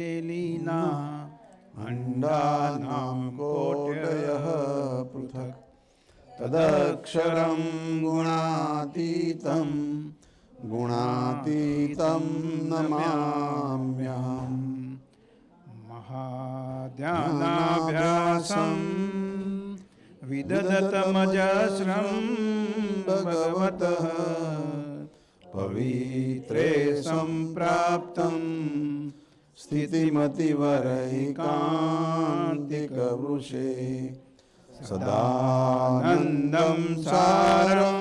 लीना अंडानां कोटयः पृथक् तदक्षरं गुणातीतं गुणातीतं नमाम्यहम् महाध्यानाभ्यासं विदधतमजस्रं भगवतः पवित्रे सम्प्राप्तं स्थितिमतिवरैकान्तिकवृषे सदानन्दं सारं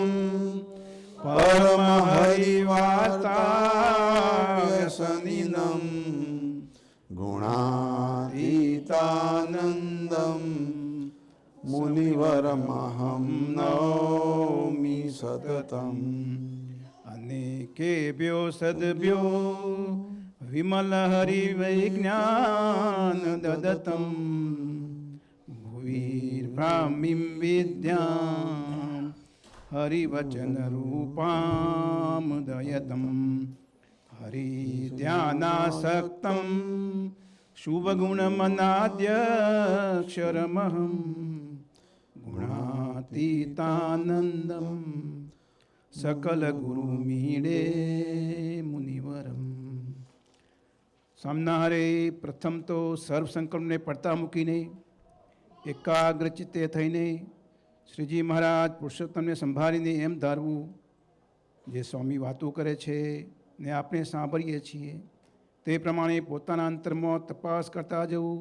परमहरिवार्ताव्यसनिनं गुणातीतानन्दं मुनिवरमहं नौमि सततम् अनेकेभ्यो सद्भ्यो विमलहरिवैज्ञान ददतं भुविर्ब्राह्मीं विद्यां हरिवचनरूपां दयतं हरिध्यानासक्तं शुभगुणमनाद्यक्षरमहं गुणातीतानन्दं सकलगुरुमीडे मुनिवरम. સામનારે પ્રથમ તો સર્વ સંકલ્પને પડતા મૂકીને એકાગ્રચિત્તે થઈને શ્રીજી મહારાજ પુરુષોત્તમને સંભાળીને એમ ધારવું જે સ્વામી વાતો કરે છે ને આપણે સાંભળીએ છીએ તે પ્રમાણે પોતાના અંતરમાં તપાસ કરતા જવું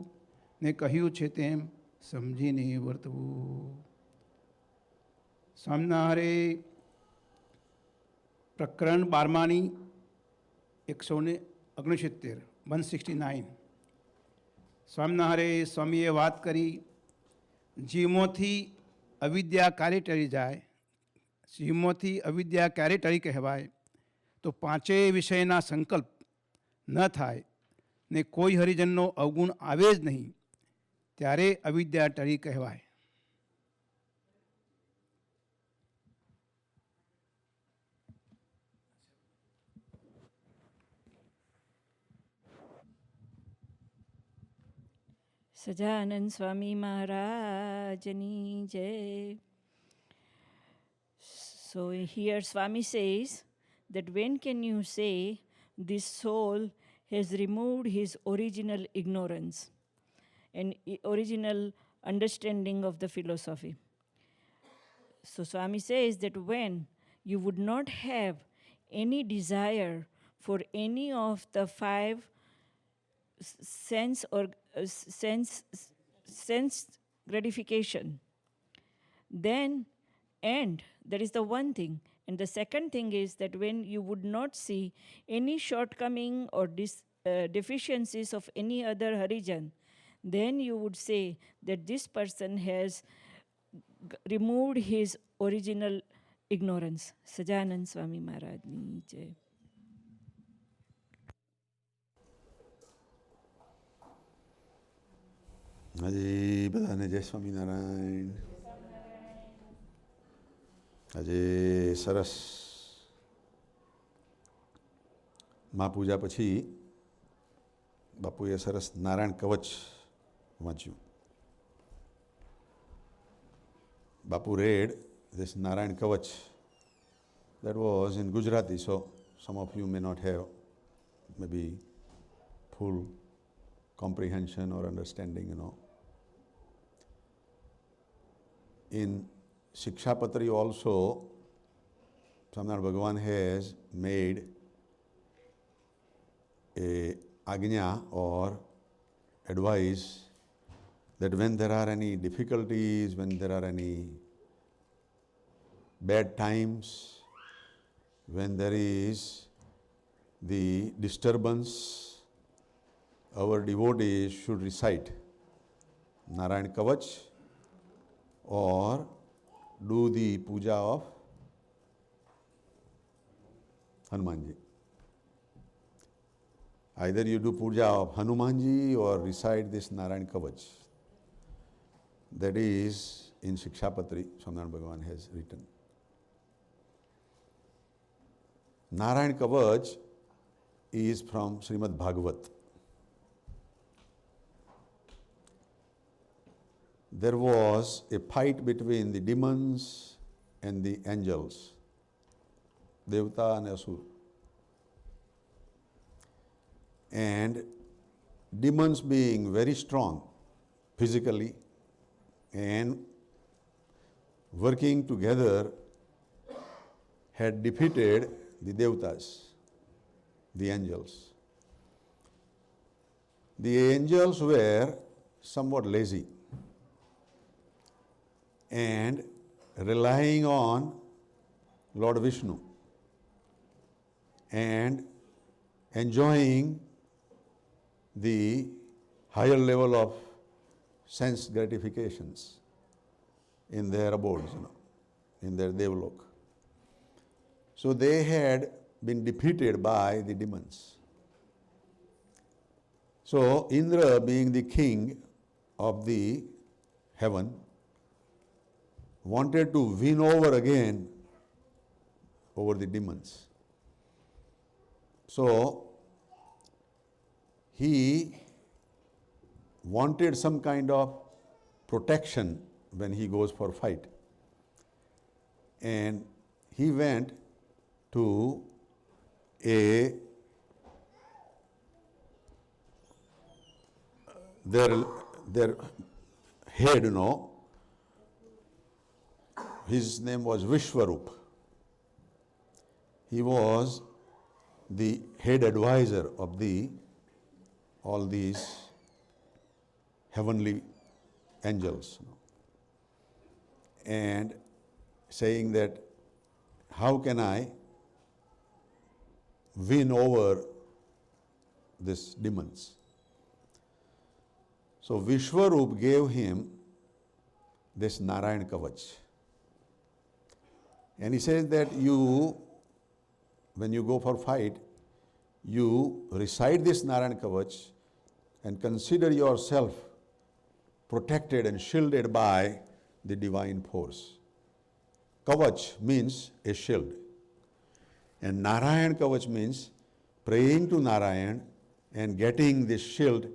ને કહ્યું છે તેમ સમજીને વર્તવું. સામનારે પ્રકરણ 12 169 169 સ્વામિનારે સ્વામીએ વાત કરી જીવમાંથી અવિદ્યા ક્યારે ટળી જાય, જીવમાંથી અવિદ્યા ક્યારે ટળી કહેવાય તો પાંચેય વિષયના સંકલ્પ ન થાય ને કોઈ હરિજનનો અવગુણ આવે જ નહીં ત્યારે અવિદ્યા ટળી કહેવાય. સજાનંદ સ્વામી મહારાજની જય. So here Swami says that when can you say this soul has removed his original ignorance and original understanding of the philosophy. So Swami says that when you would not have any desire for any of the five sense gratification, then, and that is the one thing, and the second thing is that when you would not see any shortcoming or deficiencies of any other harijan, then you would say that this person has removed his original ignorance. Sajanand સ્વામી મહારાજની જય. આજે બધાને જય સ્વામિનારાયણ. આજે સરસ મા પૂજા પછી બાપુએ સરસ નારાયણ કવચ વાંચ્યું. બાપુ read this Narayan Kavach. That was in Gujarati, so some of you may not have maybe full comprehension or understanding, In Shikshapatri also, Swaminarayan Bhagavan has made a agnya or advice that when there are any difficulties, when there are any bad times, when there is the disturbance, our devotees should recite Narayan Kavach or do the puja of Hanumanji. Either you do puja of Hanumanji or recite this Narayan Kavach. That is in Shikshapatri, Swaminarayan Bhagavan has written. Narayan Kavach is from Srimad Bhagavat. there was a fight between the demons and the angels, Devta and Asur. And demons being very strong physically and working together had defeated the Devtas, the angels. The angels were somewhat lazy and relying on Lord Vishnu and enjoying the higher level of sense gratifications in their abodes, in their Devlok. So they had been defeated by the demons. So Indra, being the king of the heaven, wanted to win over again over the demons. So he wanted some kind of protection when he goes for fight. And he went to their head, his name was Vishwarup. He was the head advisor of all these heavenly angels, and saying that how can I win over these demons? So Vishwarup gave him this Narayan Kavach. And he says that when you go for fight, you recite this Narayan Kavach and consider yourself protected and shielded by the divine force. Kavach means a shield. And Narayan Kavach means praying to Narayan and getting this shield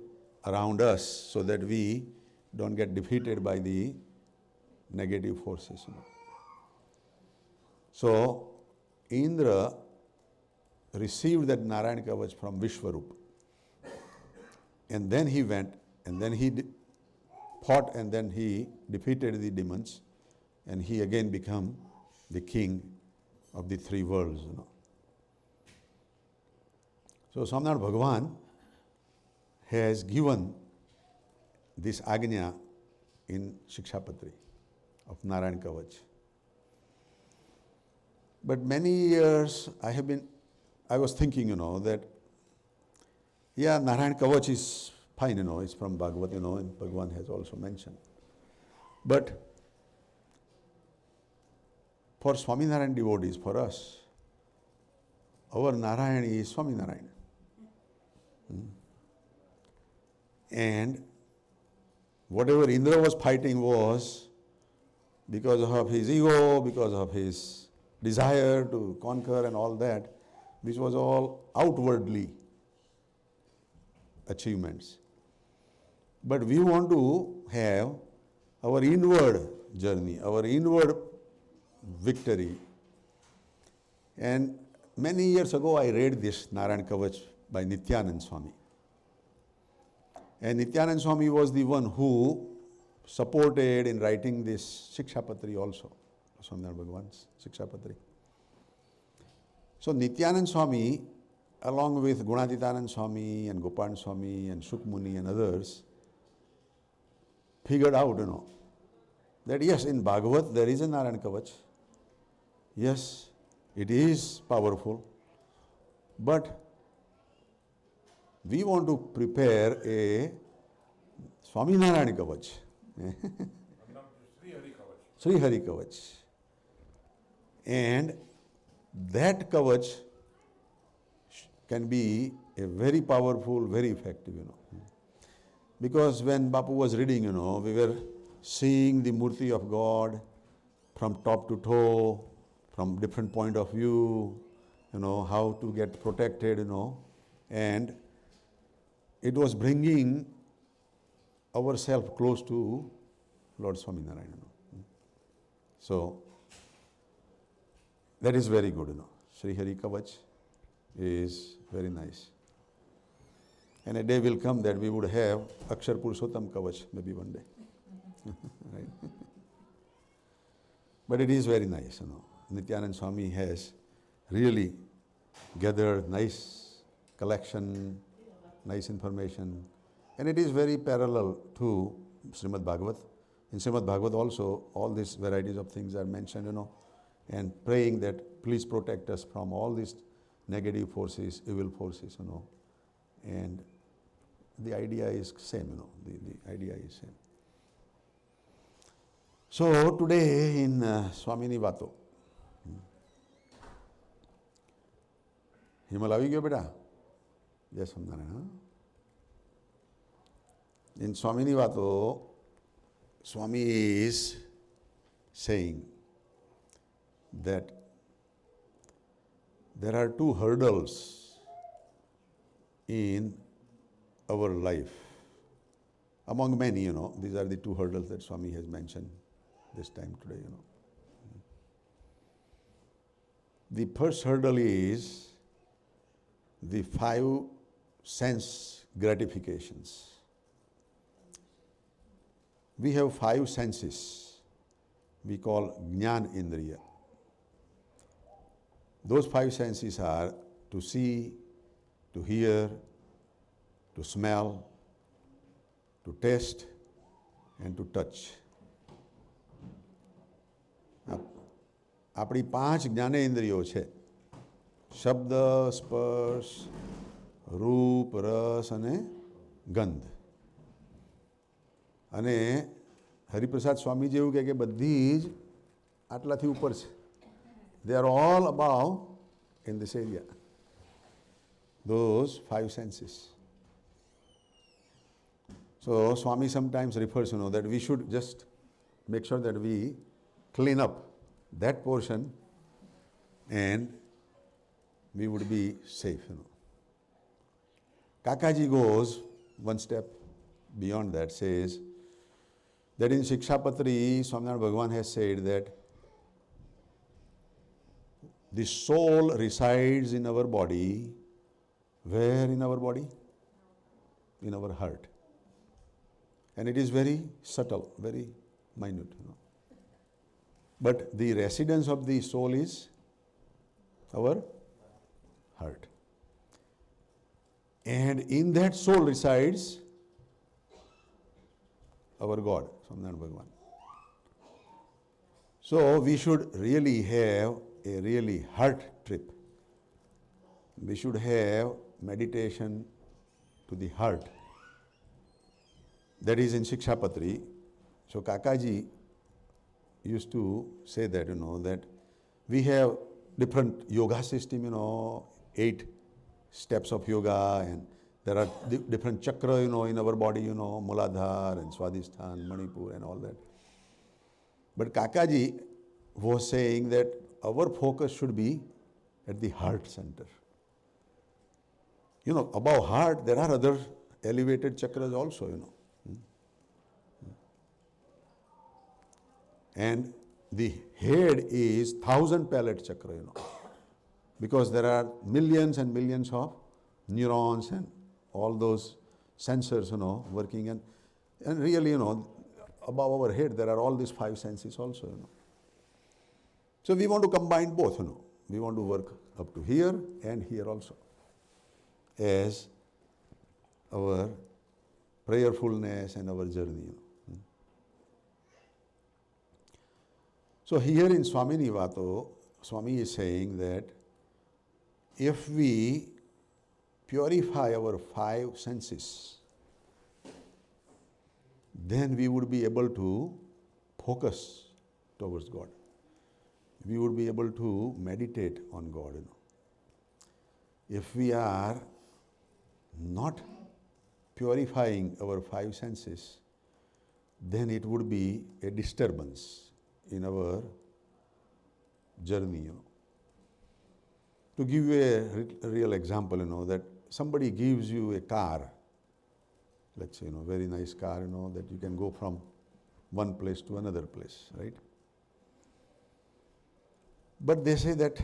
around us so that we don't get defeated by the negative forces. So Indra received that Narayan Kavach from Vishwarup. And then he went, and then he fought, and then he defeated the demons, and he again became the king of the three worlds. So Swaminarayan Bhagavan has given this Agnya in Shikshapatri of Narayan Kavach. But many years I was thinking, that, Narayan Kavach is fine, it's from Bhagavat, and Bhagavan has also mentioned. But for Swaminarayan devotees, for us, our Narayan is Swaminarayan. And whatever Indra was fighting was because of his ego, because of his desire to conquer and all that, which was all outwardly achievements. But we want to have our inward journey, our inward victory. And many years ago I read this Narayan Kavach by Nityanand Swami. And Nityanand Swami was the one who supported in writing this Shikshapatri also, Swaminarayan Bhagavan's Shikshapatri. So Nityanand Swami, along with Gunatitanand Swami and Gopan Swami and Shukmuni and others, figured out, that yes, in Bhagavat there is a Narayan Kavach. Yes, it is powerful, but we want to prepare a Swaminarayan Kavach. Sri Hari Kavach. And that Kavach can be a very powerful, very effective, Because when Bapu was reading, we were seeing the Murti of God from top to toe, from different point of view, how to get protected, and it was bringing ourselves close to Lord Swaminarayan. So, that is very good. Sri Hari Kavach is very nice. And a day will come that we would have Akshar Purushottam Kavach, maybe one day. Right? But it is very nice. Nityanand Swami has really gathered nice collection, nice information, and it is very parallel to Srimad Bhagavat. In Srimad Bhagavat also, all these varieties of things are mentioned, and praying that please protect us from all these negative forces, evil forces, and the idea is same, the idea is same. So today in Swamini Vato, હિમલ આવી ગયો બેટા જય Swaminarayan. In Swamini Vato, Swami is saying that there are two hurdles in our life. Among many, these are the two hurdles that Swami has mentioned this time today, The first hurdle is the 5 sense gratifications. We have 5 senses we call Jnana Indriya. Those 5 senses are to see, to hear, to smell, to taste, and to touch. આપણી 5 જ્ઞાનેન્દ્રિયો છે, શબ્દ, સ્પર્શ, રૂપ, રસ અને ગંધ. અને હરિપ્રસાદ સ્વામીજી એવું કહે કે બધી જ આટલાથી ઉપર છે. They are all above in this area. Those 5 senses. So Swami sometimes refers, that we should just make sure that we clean up that portion and we would be safe. Kakaji goes one step beyond that, says that in Shikshapatri, Swaminarayan Bhagavan has said that the soul resides in our body. Where in our body? In our heart. And it is very subtle, very minute. But the residence of the soul is our heart. And in that soul resides our God, Swaminarayan Bhagavan. So we should really have a really heart trip. We should have meditation to the heart. That is in Shikshapatri. So Kakaji used to say that, that we have different yoga system, 8 steps of yoga, and there are different chakra, in our body, Muladhar and Swadhisthana, Manipur and all that. But Kakaji was saying that our focus should be at the heart center. Above heart, there are other elevated chakras also, And the head is 1,000 palate chakra, because there are millions and millions of neurons and all those sensors, working. And really, above our head, there are all these 5 senses also, So we want to combine both, We want to work up to here and here also as our prayerfulness and our journey, So here in Swamini Vato, Swami is saying that if we purify our 5 senses, then we would be able to focus towards God. We would be able to meditate on God. If we are not purifying our 5 senses, then it would be a disturbance in our journey. To give you a real example, that somebody gives you a car, let's say, very nice car, that you can go from one place to another place, right? But they say that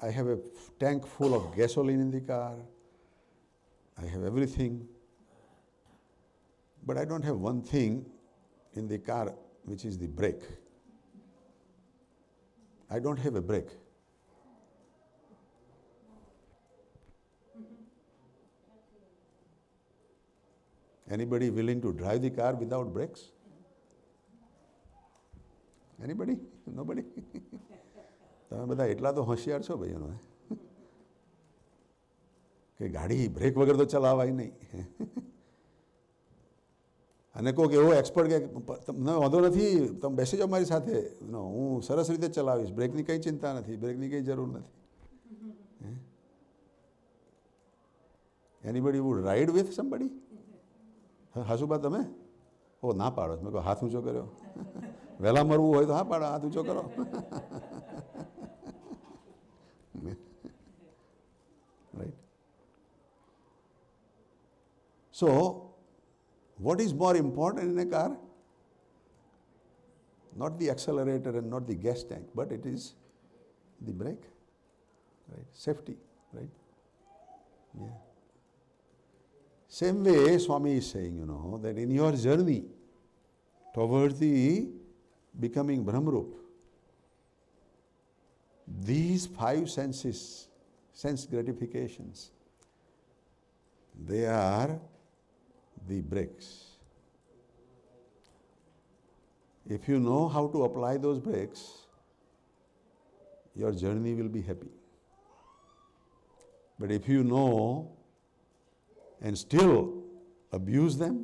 I have a tank full of gasoline in the car, I have everything, but I don't have one thing in the car, which is the brake. I don't have a brake. Anybody willing to drive the car without brakes? Anybody? Nobody? તમે બધા એટલા તો હોશિયાર છો ભાઈઓનો કે ગાડી break વગર તો ચલાવાય નહીં. અને કોઈક એવો એક્સપર્ટ કે તમને વાંધો નથી, તમે બેસી જાઓ મારી સાથે, હું સરસ રીતે ચલાવીશ, બ્રેકની કંઈ ચિંતા નથી, બ્રેકની કંઈ જરૂર નથી. Anybody would ride with somebody? હાસુબા તમે? ઓ ના પાડો. મેં કહો હાથ ઊંચો કર્યો. વહેલા મરવું હોય તો હા પાડો, હાથ ઊંચો કરો. Right? So, what is more important in a car? Not the accelerator and not the gas tank, but it is the brake, right? Safety, right? Yeah. Same way, Swami is saying, that in your journey towards the becoming Brahmarup, these 5 senses, sense gratifications, they are the brakes. If you know how to apply those brakes, your journey will be happy. But if you know and still abuse them,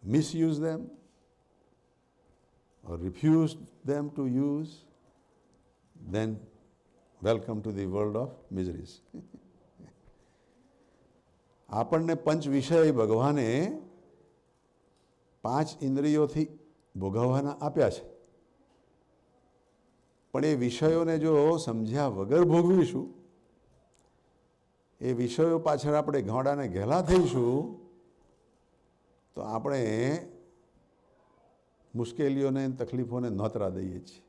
misuse them, or refuse them to use, then welcome to the world of miseries. આપણને પંચ વિષય ભગવાને 5 ઇન્દ્રિયોથી ભોગવવાના આપ્યા છે, પણ એ વિષયોને જો સમજ્યા વગર ભોગવીશું, એ વિષયો પાછળ આપણે ઘોડાને ઘેલા થઈશું, તો આપણે મુશ્કેલીઓને તકલીફોને નોતરા દઈએ છીએ.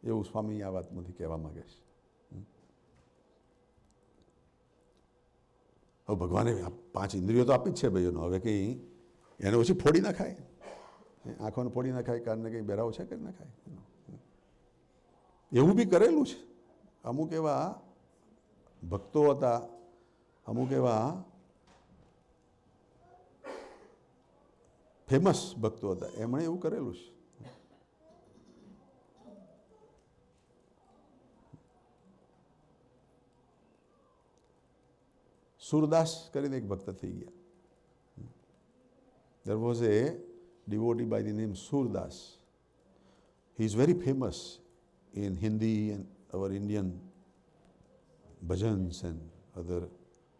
એવું સ્વામી આ વાતમાંથી કહેવા માગે છે. હવે ભગવાને 5 ઇન્દ્રિયો તો આપી જ છે ભાઈઓનો, હવે કંઈ એને ઓછી ફોડી નાખાય, આંખોને ફોડી નાખાય, કાનને કંઈ બેરાવ છે કરી નાખાય. એવું બી કરેલું છે. અમુક એવા ભક્તો હતા, અમુક એવા ફેમસ ભક્તો હતા, એમણે એવું કરેલું છે. સુરદાસ કરીને એક ભક્ત થઈ ગયા. There was a devotee by the name Surdas. He is very famous in Hindi and our Indian bhajans and other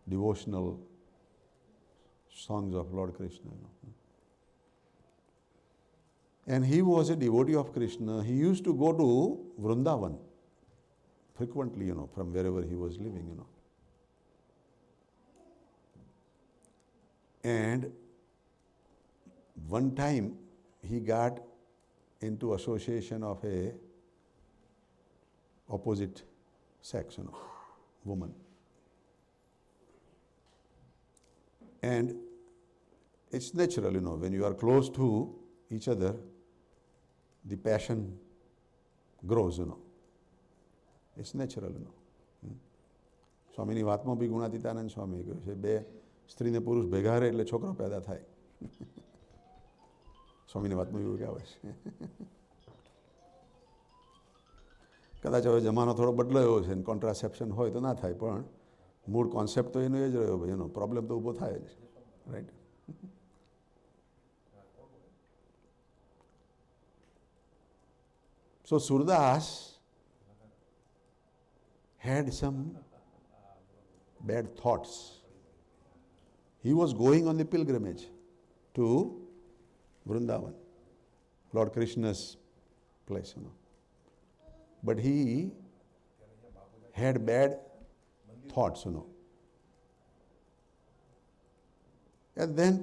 devotional songs of Lord Krishna. And he was a devotee of Krishna. He used to go to Vrindavan frequently, from wherever he was living, And one time he got into association of a opposite sex, woman. And it's natural, when you are close to each other, the passion grows, It's natural, સ્વામીની વાતમાં બી ગુણાતીતાનંદ સ્વામી કહ્યું છે, 2 સ્ત્રી ને પુરુષ ભેગા રહે એટલે છોકરો પેદા થાય. સ્વામીની વાતમાં એવું કહેવાય છે. કદાચ હવે જમાનો થોડો બદલાયો છે, કોન્ટ્રાસેપ્શન હોય તો ના થાય, પણ મૂળ કોન્સેપ્ટ તો એનો એ જ રહ્યો ભાઈ, એનો પ્રોબ્લેમ તો ઊભો થાય જ, right? So Surdas had some bad thoughts. He was going on the pilgrimage to Vrindavan, Lord Krishna's place, But he had bad thoughts, And then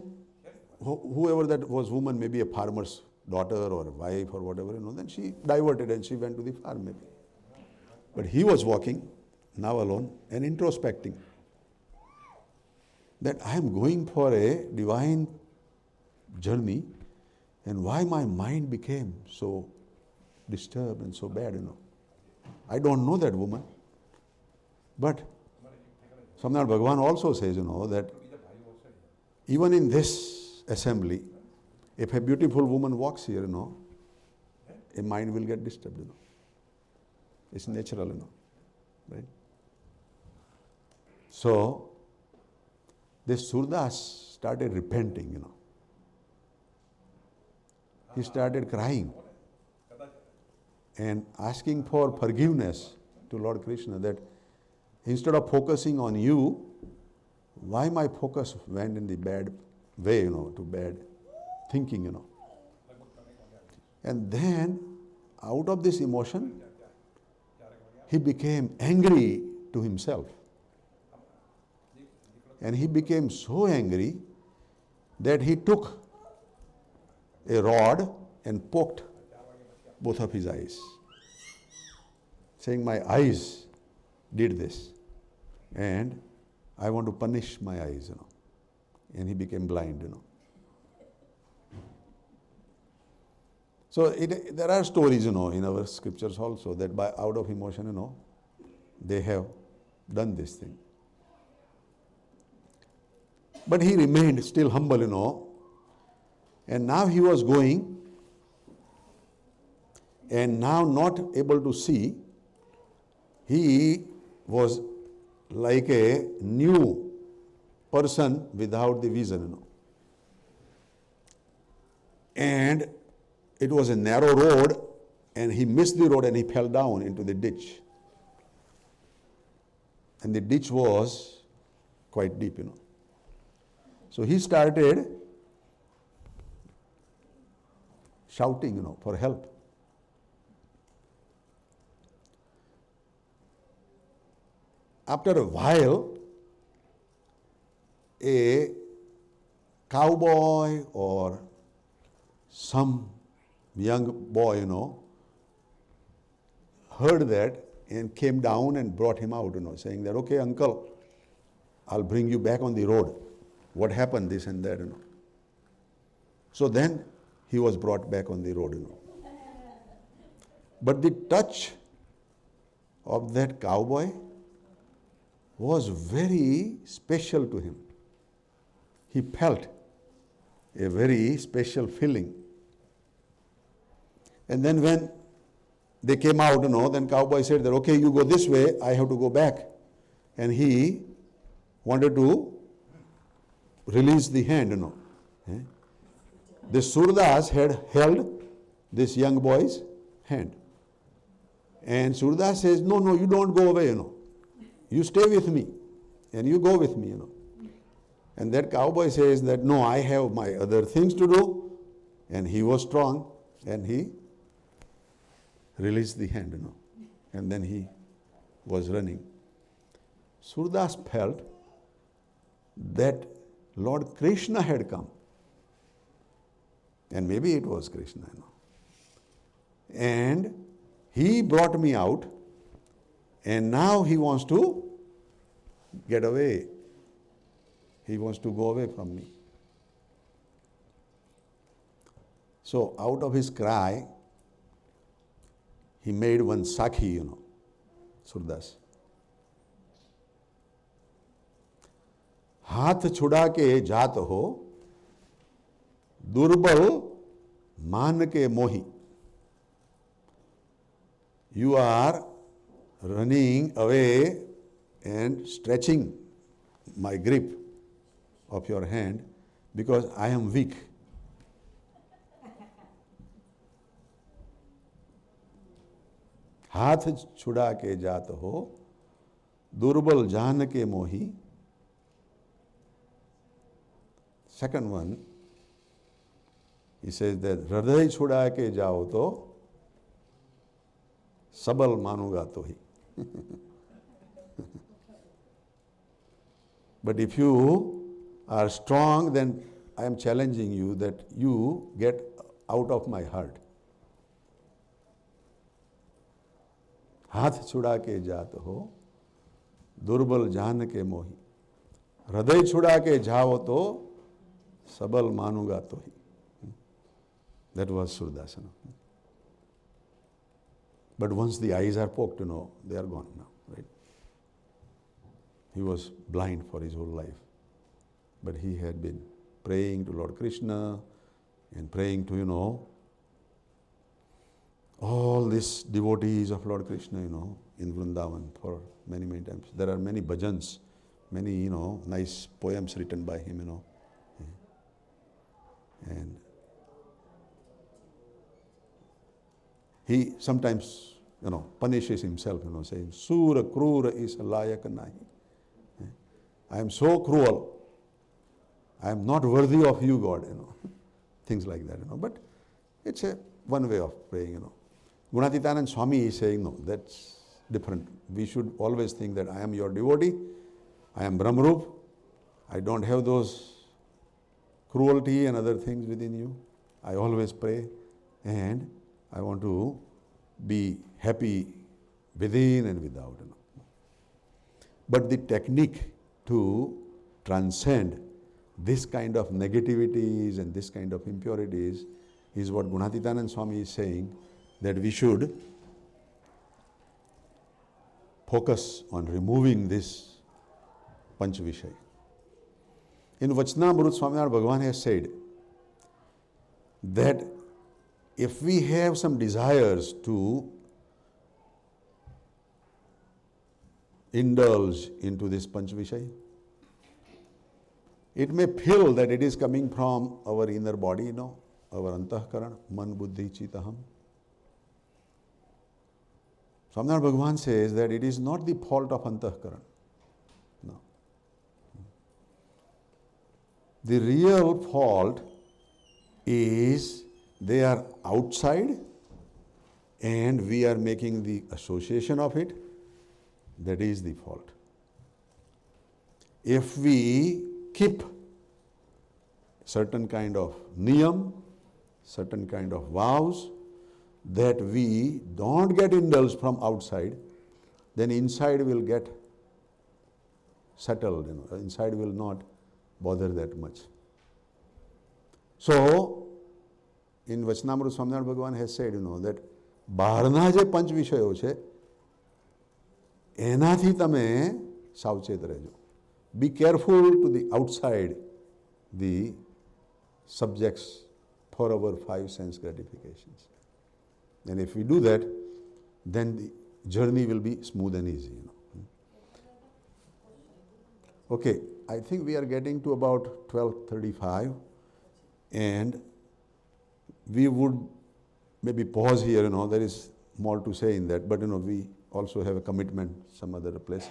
whoever that was woman, maybe a farmer's daughter or wife or whatever, then she diverted and she went to the farm maybe. But he was walking, now alone, and introspecting that I am going for a divine journey, and why my mind became so disturbed and so bad, I don't know that woman. But Samnar Bhagavan also says, that even in this assembly, if a beautiful woman walks here, a mind will get disturbed, It's natural, right? So, this Surdas started repenting, He started crying and asking for forgiveness to Lord Krishna, that instead of focusing on you, why my focus went in the bad way, to bad thinking, And then, out of this emotion, he became angry to himself. And he became so angry that he took a rod and poked both of his eyes, saying, my eyes did this, and I want to punish my eyes, And he became blind, So there are stories, in our scriptures also, that out of emotion, they have done this thing. But he remained still humble, and now he was going, and now not able to see, he was like a new person without the vision, And it was a narrow road, and he missed the road and he fell down into the ditch. And the ditch was quite deep, So he started shouting, for help. After a while, a cowboy or some young boy, heard that and came down and brought him out, saying that, okay, uncle, I'll bring you back on the road. What happened, this and that, So then he was brought back on the road, But the touch of that cowboy was very special to him. He felt a very special feeling. And then when they came out, then cowboy said that, okay, you go this way, I have to go back. And he wanted to release the hand, The Surdas had held this young boy's hand. And Surdas says, no, you don't go away, You stay with me and you go with me, And that cowboy says that, no, I have my other things to do. And he was strong and he released the hand, And then he was running. Surdas felt that Lord Krishna had come. And maybe it was Krishna, And he brought me out, and now he wants to get away. He wants to go away from me. So out of his cry, he made one Sakhi, Surdas. हाथ छुड़ा के जात हो, दुर्बल मान के मोही. You are running away and stretching my grip of your hand because I am weak. हाथ छुड़ा के जात हो, दुर्बल जान के मोही. Second one, he says that हृदय छुड़ा के जाओ तो सबल मानूंगा तो ही. But if you are strong, then I am challenging you that you get out of my heart. हाथ छुड़ा के जात हो दुर्बल जान के मोही, हृदय छुड़ा के जाओ तो सबल मानूंगा तो ही. That was Surdasana. But once the eyes are poked, they are gone now, right? He was blind for his whole life. But he had been praying to Lord Krishna and praying to, all these devotees of Lord Krishna, in Vrindavan for many, many times. There are many bhajans, many, nice poems written by him, And he sometimes, punishes himself, saying, Sura krura is layak nahi. I am so cruel. I am not worthy of you, God, Things like that, But it's one way of praying, Gunatitanand Swami is saying, no, that's different. We should always think that I am your devotee, I am Brahmarup, I don't have those cruelty and other things within you. I always pray and I want to be happy within and without. But the technique to transcend this kind of negativities and this kind of impurities is what Gunatitanand Swami is saying, that we should focus on removing this Panch Vishay. In Vachanamrut, Swaminarayan Bhagavan has said that if we have some desires to indulge into this Panch Vishay, it may feel that it is coming from our inner body, our antahkaran, man, buddhi, chitaham. Swaminarayan Bhagavan says that it is not the fault of antahkaran. No. The real fault is they are outside and we are making the association of it. That is the fault. If we keep certain kind of niyam, certain kind of vows, that we don't get indulged from outside, then inside will get settled, inside will not bother that much. So, in Vachanamrut, Swaminarayan Bhagavan has said, that બહારના જે પંચ વિષયો છે એનાથી તમે સાવચેત રહેજો. Be careful to the outside, the subjects for our 5 sense gratifications. And if we do that, then the journey will be smooth and easy. Okay, I think we are getting to about 12:35 and we would maybe pause here, there is more to say in that, but we also have a commitment some other place.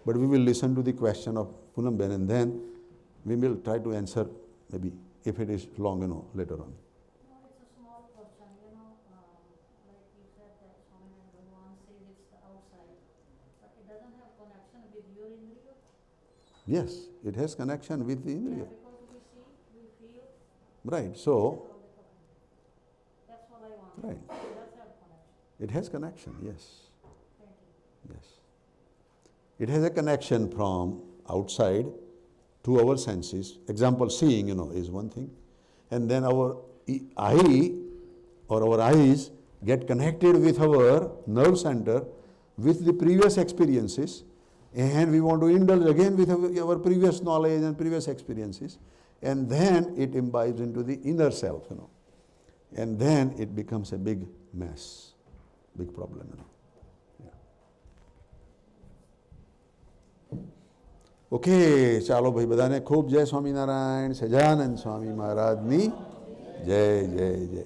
But we will listen to the question of Poonam Ben and then we will try to answer maybe if it is long, later on. No, it's a small question, like you said that Swami and Bhagavan says it's the outside, but it doesn't have connection with your indriya? Yes, it has connection with the indriya. Yeah, because we see, we feel. Right, so, That's what I want. right, It does have connection. it has connection, yes, Thank you. yes. It has a connection from outside to our senses. Example, seeing, is one thing. And then our eye or our eyes get connected with our nerve center with the previous experiences, and we want to indulge again with our previous knowledge and previous experiences, and then it imbibes into the inner self, and then it becomes a big mess, big problem. Yeah. Okay ચાલો ભાઈ બધાને ખૂબ જય સ્વામિનારાયણ સજાનંદ સ્વામી મહારાજની જય જય જય.